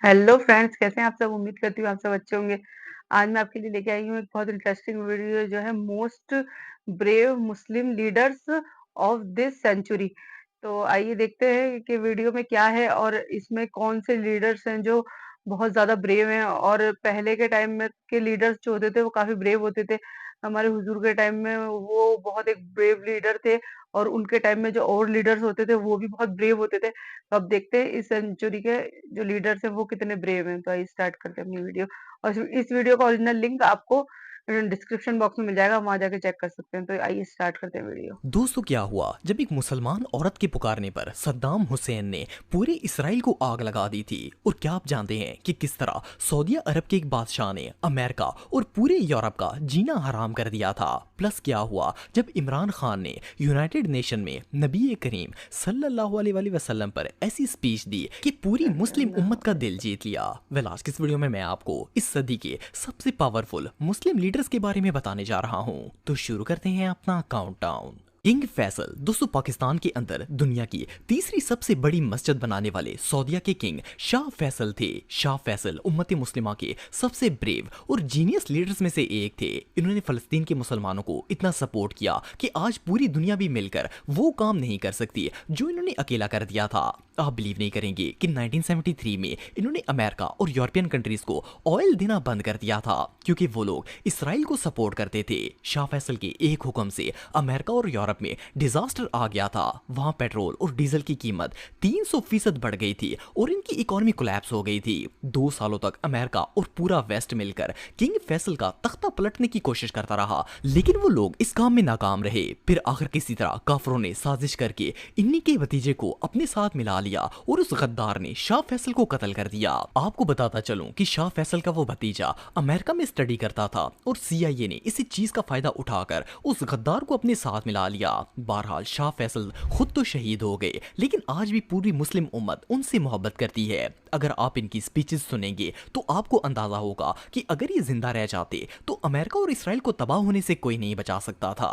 Hello friends, कैसे हैं आप सब? उम्मीद करती हूँ आप सब अच्छे होंगे। आज मैं आपके लिए लेके आई हूँ एक बहुत इंटरेस्टिंग वीडियो जो है most brave Muslim leaders of this century. तो आइए देखते हैं कि वीडियो में क्या है और इसमें कौन से लीडर्स हैं जो बहुत ज़्यादा ब्रेव हैं और पहले के टाइम में के लीडर्स जो होते थे वो काफ़ी ब्रेव होते थे। हमारे हुज़ूर के टाइम में वो बहुत एक ब्रेव लीडर थे और उनके टाइम में जो और लीडर्स होते थे वो भी बहुत ब्रेव होते थे। तो अब देखते हैं इस सेंचुरी के जो लीडर्स हैं वो कितने ब्रेव हैं। तो आइए स्टार्ट करते हैं अपनी वीडियो और इस वीडियो का ओरिजिनल लिंक आपको डिस्क्रिप्शन बॉक्स में मिल जाएगा, वहां जाके चेक कर सकते हैं। तो आइए स्टार्ट करते हैं वीडियो। दोस्तों क्या हुआ जब एक मुसलमान औरत के पुकारने पर सद्दाम हुसैन ने पूरे इसराइल को आग लगा दी थी। और क्या आप जानते हैं कि किस तरह सऊदी अरब के एक बादशाह ने अमेरिका और पूरे यूरोप का जीना हराम कर दिया था। प्लस क्या हुआ जब इमरान खान ने यूनाइटेड नेशन में नबी करीम सल्लल्लाहु अलैहि वसल्लम पर ऐसी स्पीच दी कि पूरी मुस्लिम उम्मत का दिल जीत लिया। वेल, आज की इस वीडियो में मैं आपको इस सदी के सबसे पावरफुल मुस्लिम लीडर्स के बारे में बताने जा रहा हूं। तो शुरू करते हैं अपना काउंटडाउन। किंग फैसल दोस्तों पाकिस्तान के अंदर दुनिया की तीसरी सबसे बड़ी मस्जिद बनाने वाले सऊदीया के किंग शाह फैसल थे। शाह फैसल उम्मत मुस्लिमा के सबसे ब्रेव और जीनियस लीडर्स में से एक थे। इन्होंने फलस्तीन के मुसलमानों को इतना सपोर्ट किया कि आज पूरी दुनिया भी मिलकर वो काम नहीं कर सकती जो इन्होंने अकेला कर दिया था। आप बिलीव नहीं करेंगे कि 1973 में इन्होंने अमेरिका और यूरोपियन कंट्रीज को ऑयल देना बंद कर दिया था क्योंकि वो लोग इसराइल को सपोर्ट करते थे। शाह फैसल के एक हुक्म से अमेरिका और यूरोप में डिजास्टर आ गया था। वहां पेट्रोल और डीजल की कीमत 300% बढ़ गई थी और इनकी इकोनॉमी कोलैप्स हो गई थी। 2 सालों तक अमेरिका और पूरा वेस्ट मिलकर किंग फैसल का तख्ता पलटने की कोशिश करता रहा, लेकिन वो लोग इस काम में नाकाम रहे। फिर आखिर किसी तरह काफरों ने साजिश करके इन्हीं के भतीजे को अपने साथ मिला लिया और उस गद्दार ने शाह फैसल को कत्ल कर दिया। आपको बताता चलूं कि शाह फैसल का वो भतीजा अमेरिका में स्टडी करता था और सीआईए ने इसी चीज का फायदा उठाकर उस गद्दार को अपने साथ मिला लिया। बहरहाल शाह फैसल खुद तो शहीद हो गए, लेकिन आज भी पूरी मुस्लिम उम्मत उनसे मोहब्बत करती है। अगर आप इनकी स्पीचेस सुनेंगे तो आपको अंदाजा होगा कि अगर ये जिंदा रह जाते तो अमेरिका और इसराइल को तबाह होने से कोई नहीं बचा सकता था।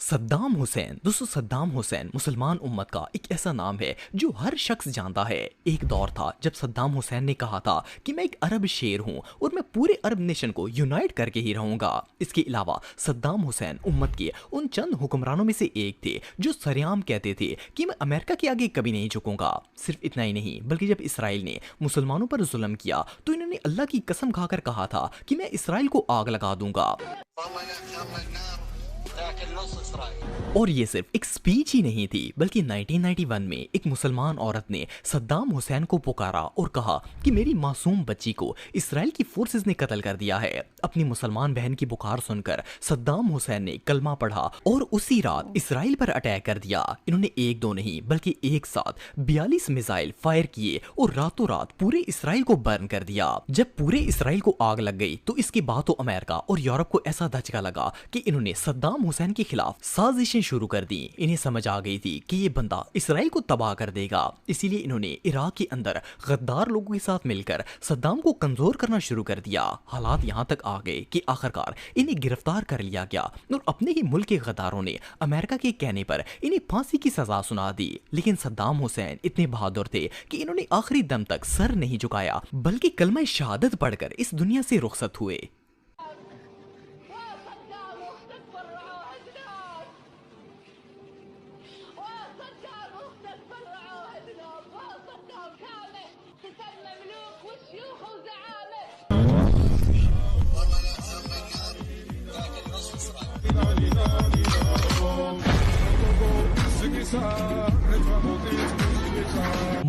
सद्दाम हुसैन दोस्तों सद्दाम हुसैन मुसलमान उम्मत का एक ऐसा नाम है जो हर शख्स जानता है। एक दौर था जब सद्दाम हुसैन ने कहा था कि मैं एक अरब शेर हूं और मैं पूरे अरब नेशन को यूनाइट करके ही रहूंगा। इसके अलावा सद्दाम हुसैन उम्मत के उन चंद हुक्मरानों में से एक थे जो सरेआम कहते थे कि मैं अमेरिका के आगे कभी नहीं झुकूंगा। सिर्फ इतना ही नहीं बल्कि जब इसराइल ने मुसलमानों पर जुल्म किया तो इन्होंने अल्लाह की कसम खाकर कहा था कि मैं इसराइल को आग लगा दूंगा। और ये सिर्फ एक स्पीच ही नहीं थी बल्कि 1991 में एक मुसलमान औरत ने सद्दाम हुसैन को पुकारा और कहा कि मेरी मासूम बच्ची को इसराइल की फोर्सेस ने कत्ल कर दिया है। अपनी मुसलमान बहन की पुकार सुनकर सद्दाम हुसैन ने कलमा पढ़ा और उसी रात इसराइल पर अटैक कर दिया। इन्होंने एक दो नहीं बल्कि एक साथ 42 मिसाइल फायर किए और रातों रात पूरे इसराइल को बर्न कर दिया। जब पूरे इसराइल को आग लग गई तो इसके बाद तो अमेरिका और यूरोप को ऐसा धचका लगा कि इन्होंने सद्दाम हुसैन के खिलाफ साजिशें शुरू कर दी। इन्हें समझ आ गई थी कि ये बंदा इसराइल को तबाह कर देगा, इसीलिए इन्होंने इराक के अंदर गद्दार लोगों के साथ मिलकर सद्दाम को कमजोर करना शुरू कर दिया। हालात यहाँ तक आ गए कि आखिरकार इन्हें गिरफ्तार कर लिया गया और अपने ही मुल्क के गद्दारों ने अमेरिका के कहने पर इन्हें फांसी की सजा सुना दी। लेकिन सद्दाम हुसैन इतने बहादुर थे कि इन्होंने आखिरी दम तक सर नहीं झुकाया बल्कि कलमा शहादत पढ़कर इस दुनिया से रुखसत हुए।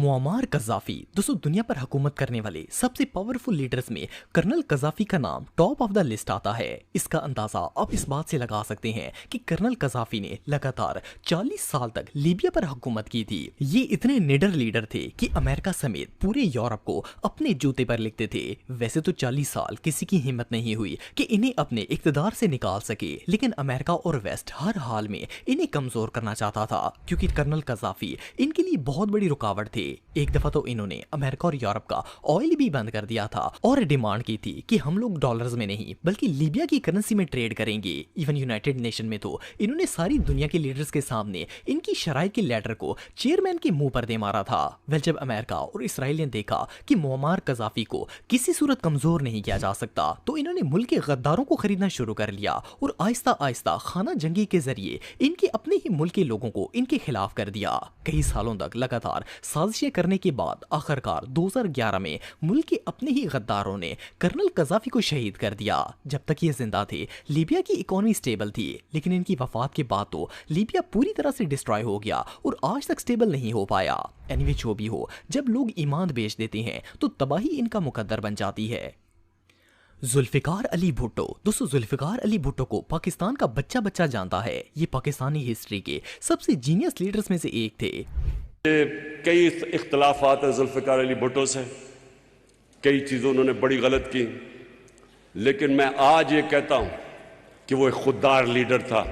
मुअम्मार कज़ाफ़ी दोस्तों दुनिया पर हुकूमत करने वाले सबसे पावरफुल लीडर्स में कर्नल कज़ाफ़ी का नाम टॉप ऑफ द लिस्ट आता है। इसका अंदाजा आप इस बात से लगा सकते हैं कि कर्नल कज़ाफ़ी ने लगातार 40 साल तक लीबिया पर हुकूमत की थी। ये इतने निडर लीडर थे कि अमेरिका समेत पूरे यूरोप को अपने जूते पर लिखते थे। वैसे तो 40 साल किसी की हिम्मत नहीं हुई कि इन्हें अपने इक़्तिदार से निकाल सके, लेकिन अमेरिका और वेस्ट हर हाल में इन्हें कमजोर करना चाहता था क्योंकि कर्नल कज़ाफ़ी इनके लिए बहुत बड़ी रुकावट थे। एक दफा तो इन्होंने अमेरिका और यूरोप का ऑयल भी बंद कर दिया था और डिमांड की थी कि हम लोग डॉलर्स में नहीं बल्कि लीबिया की करेंसी में ट्रेड करेंगे। इवन यूनाइटेड नेशन में तो इन्होंने सारी दुनिया के लीडर्स के सामने इनकी शराइत के लेटर को चेयरमैन के मुंह पर दे मारा था। वेल, जब अमेरिका और इसराइल ने देखा कि मुअम्मर कज़ाफी को किसी सूरत कमजोर नहीं किया जा सकता तो इन्होंने मुल्क के गद्दारों को खरीदना शुरू कर लिया और आहिस्ता आहिस्ता खाना जंगी के जरिए इनके अपने ही मुल्क के लोगों को इनके खिलाफ कर दिया। कई सालों तक लगातार साजिशें करने के बाद आखिरकार 2011 में मुल्क के अपने ही गद्दारों ने कर्नल कज़ाफी को शहीद कर दिया। जब तक ये जिंदा थे लीबिया की इकोनॉमी स्टेबल थी, लेकिन इनकी वफात के बाद तो लीबिया पूरी तरह से डिस्ट्रॉय हो गया और आज तक स्टेबल नहीं हो पाया। एनीवे, जो भी हो, जब लोग ईमान बेच देते हैं तो तबाही इनका मुकद्दर बन जाती है। जुल्फिकार अली भुट्टो। दोस्तों, जुल्फिकार अली भुट्टो को पाकिस्तान का बच्चा बच्चा जानता है। ये पाकिस्तानी हिस्ट्री के सबसे जीनियस लीडर्स में से एक थे। कई इख्तलाफात है जुल्फिकार अली भुट्टो से, कई चीज़ें उन्होंने बड़ी गलत की, लेकिन मैं आज ये कहता हूं कि वो एक खुददार लीडर था।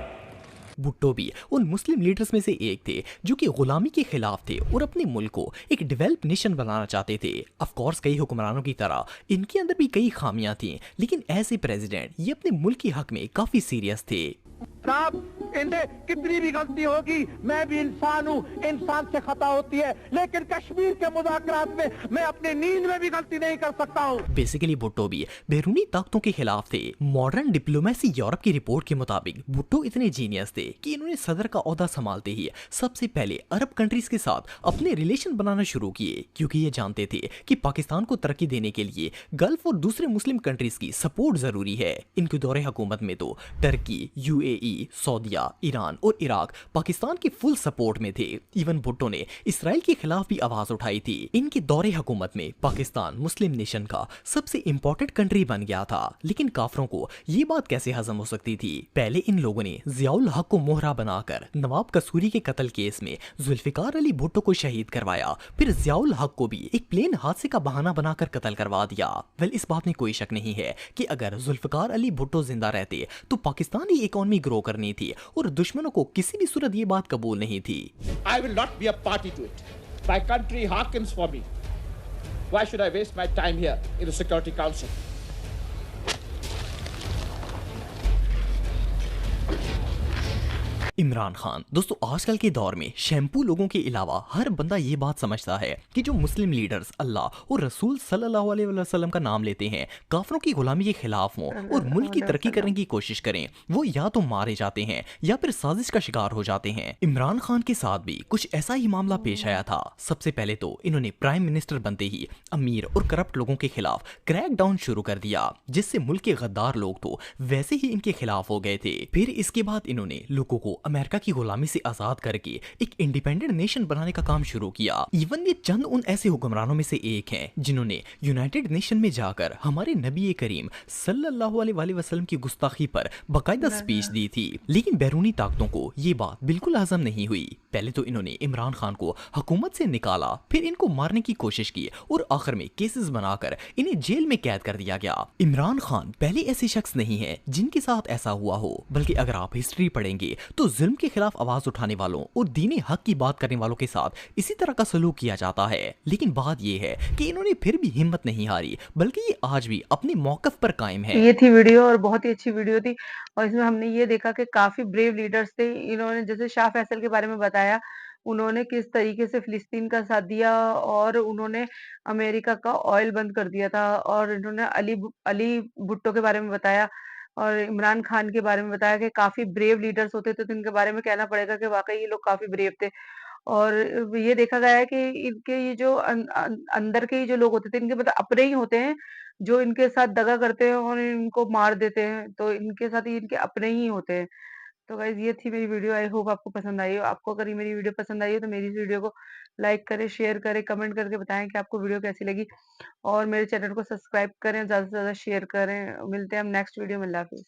भुट्टो भी उन मुस्लिम लीडर्स में से एक थे जो कि गुलामी के खिलाफ थे और अपने मुल्क को एक डेवलप नेशन बनाना चाहते थे। ऑफ कोर्स कई हुक्मरानों की तरह इनके अंदर भी कई खामियां थी, लेकिन एज ए प्रेसिडेंट ये अपने मुल्क के हक में काफी सीरियस थे। साहब, इनसे कितनी भी गलती होगी, मैं भी इंसान हूँ, इंसान से खता होती है, लेकिन कश्मीर के मुज़ाकरात में मैं अपनी नींद में भी गलती नहीं कर सकता हूँ। बेसिकली भुट्टो भी बैरूनी ताकतों के खिलाफ थे। मॉडर्न डिप्लोमेसी यूरोप की रिपोर्ट के मुताबिक भुट्टो इतने जीनियस थे कि इन्होंने सदर का ओहदा संभालते ही सबसे पहले अरब कंट्रीज के साथ अपने रिलेशन बनाना शुरू किए, क्योंकि ये जानते थे कि पाकिस्तान को तरक्की देने के लिए गल्फ और दूसरे मुस्लिम कंट्रीज की सपोर्ट जरूरी है। इनके दौरे हुकूमत में तो टर्की, यूएई, सऊदीया, ईरान और इराक पाकिस्तान के फुल सपोर्ट में थे। इवन भुट्टो ने इसराइल के खिलाफ भी आवाज उठाई थी। इनके दौरे हुकूमत में पाकिस्तान मुस्लिम नेशन का सबसे इंपॉर्टेंट कंट्री बन गया था, लेकिन काफरों को ये बात कैसे हजम हो सकती थी। पहले इन लोगों ने जियाउल हक को मोहरा बनाकर नवाब कसूरी के कत्ल केस में जुल्फिकार अली भुट्टो को शहीद करवाया, फिर जियाउल हक को भी एक प्लेन हादसे का बहाना बनाकर कत्ल करवा दिया। वेल, इस बात में कोई शक नहीं है कि अगर जुल्फिकार अली भुट्टो जिंदा रहते तो पाकिस्तानी इकोनॉमी ग्रो करनी थी और दुश्मनों को किसी भी सूरत ये बात कबूल नहीं थी। I will not be a party to it. My country hearkens for me. Why should I waste my time here in the Security Council? Imran Khan. दोस्तों, आजकल के दौर में शैम्पू लोगों के अलावा हर बंदा ये बात समझता है कि जो मुस्लिम लीडर्स अल्लाह और रसूल सल्लल्लाहु अलैहि वसल्लम का नाम लेते हैं, काफरों की गुलामी के खिलाफ हों और मुल्क की तरक्की करने की कोशिश करें, वो या तो मारे जाते हैं या फिर साजिश का शिकार हो जाते हैं। इमरान खान के साथ भी कुछ ऐसा ही मामला पेश आया था। सबसे पहले तो इन्होंने प्राइम मिनिस्टर बनते ही अमीर और करप्ट लोगों के खिलाफ क्रैक डाउन शुरू कर दिया, जिससे मुल्क के गद्दार लोग तो वैसे ही इनके खिलाफ हो गए थे। फिर इसके बाद इन्होंने लोगों को अमेरिका की गुलामी से आजाद करके एक इंडिपेंडेंट नेशन बनाने का काम शुरू किया। इवन ये चंद उन ऐसे हुक्मरानों में से एक हैं जिन्होंने यूनाइटेड नेशन में जाकर हमारे नबी करीम सल्लल्लाहु अलैहि वसल्लम की गुस्ताखी पर बाकायदा स्पीच दी थी। लेकिन बैरूनी ताकतों को ये बात बिल्कुल हजम नहीं हुई। पहले तो इन्होंने इमरान खान को हुकूमत से निकाला, फिर इनको मारने की कोशिश की और आखिर में केसेस बनाकर इन्हें जेल में कैद कर दिया गया। इमरान खान पहले ऐसे शख्स नहीं है जिनके साथ ऐसा हुआ हो, बल्कि अगर आप हिस्ट्री पढ़ेंगे तो जुल्म के खिलाफ आवाज उठाने वालों और दीनी हक की बात करने वालों के साथ इसी तरह का सलूक किया जाता है। लेकिन बात यह है कि इन्होंने फिर भी हिम्मत नहीं हारी, बल्कि ये आज भी अपने मौकफ पर कायम है। ये थी वीडियो और बहुत ही अच्छी वीडियो थी और इसमें हमने ये देखा कि काफी ब्रेव लीडर्स थे। इन्होंने जैसे शाह फैसल के बारे में बताया, उन्होंने किस तरीके से फिलिस्तीन का साथ दिया और उन्होंने अमेरिका का ऑयल बंद कर दिया था, और इन्होंने अली भुट्टो के बारे में बताया और इमरान खान के बारे में बताया कि काफी ब्रेव लीडर्स होते थे, तो इनके बारे में कहना पड़ेगा कि वाकई ये लोग काफी ब्रेव थे। और ये देखा गया है कि इनके ये जो अंदर के ही जो लोग होते थे, इनके मतलब अपने ही होते हैं जो इनके साथ दगा करते हैं और इनको मार देते हैं, तो इनके साथ ही इनके अपने ही होते हैं। तो गाइस, ये थी मेरी वीडियो। आई होप आपको पसंद आई हो। आपको अगर ये मेरी वीडियो पसंद आई हो तो मेरी इस वीडियो को लाइक करें, शेयर करें, कमेंट करके बताएं कि आपको वीडियो कैसी लगी, और मेरे चैनल को सब्सक्राइब करें, ज़्यादा से ज़्यादा शेयर करें। मिलते हैं हम नेक्स्ट वीडियो में। अल्लाह हाफ़िज़।